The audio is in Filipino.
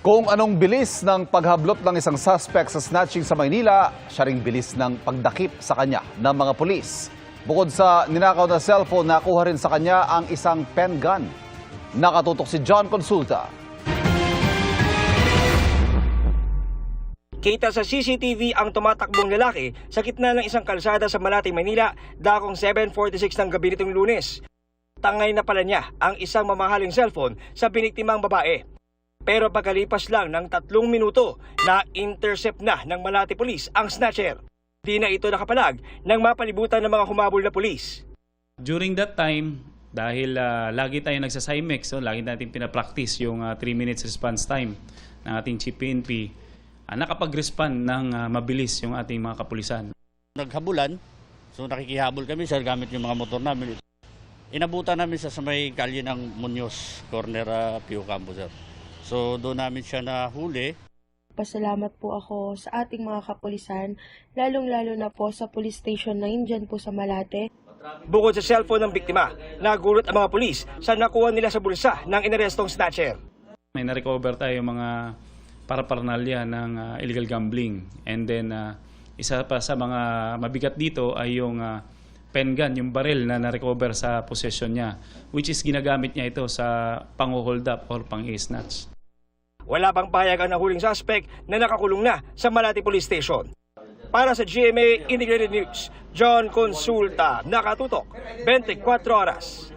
Kung anong bilis ng paghablot ng isang suspect sa snatching sa Maynila, siya ring bilis ng pagdakip sa kanya ng mga pulis. Bukod sa ninakaw na cellphone, nakuha rin sa kanya ang isang pen gun. Nakatutok si John Consulta. Kita sa CCTV ang tumatakbong lalaki sa gitna ng isang kalsada sa Malate, Maynila, dakong 7:46 ng gabi nitong Lunes. Tangay na pala niya ang isang mamahaling cellphone sa biniktimang babae. Pero pagkalipas lang ng 3 minuto, na-intercept na ng Malate Police ang snatcher. Di na ito nakapalag nang mapalibutan ng mga humabol na pulis. During that time, dahil lagi tayo nagsa-CIMEX, so lagi natin pinapractice yung 3 minutes response time ng ating Chief PNP, nakapag-respond ng mabilis yung ating mga kapulisan. Naghabulan, so nakikihabol kami sir gamit yung mga motor namin. Inabutan namin sa may kalye ng Muñoz, corner Pio Campo sir. So doon namin siya nahuli. Pasalamat po ako sa ating mga kapulisan, lalong-lalo na po sa Police Station 9 dyan po sa Malate. Bukod sa cellphone ng biktima, nagulat ang mga pulis sa nakuha nila sa bulsa ng inarestong snatcher. May na-recover tayo mga paraparnalya ng illegal gambling. And then isa pa sa mga mabigat dito ay yung pen gun, yung baril na na-recover sa possession niya, which is ginagamit niya ito sa pang-hold up or pang-snatch. Wala pang payagan ng huling suspect na nakakulong na sa Malate Police Station. Para sa GMA Integrated News, John Consulta, nakatutok, 24 oras.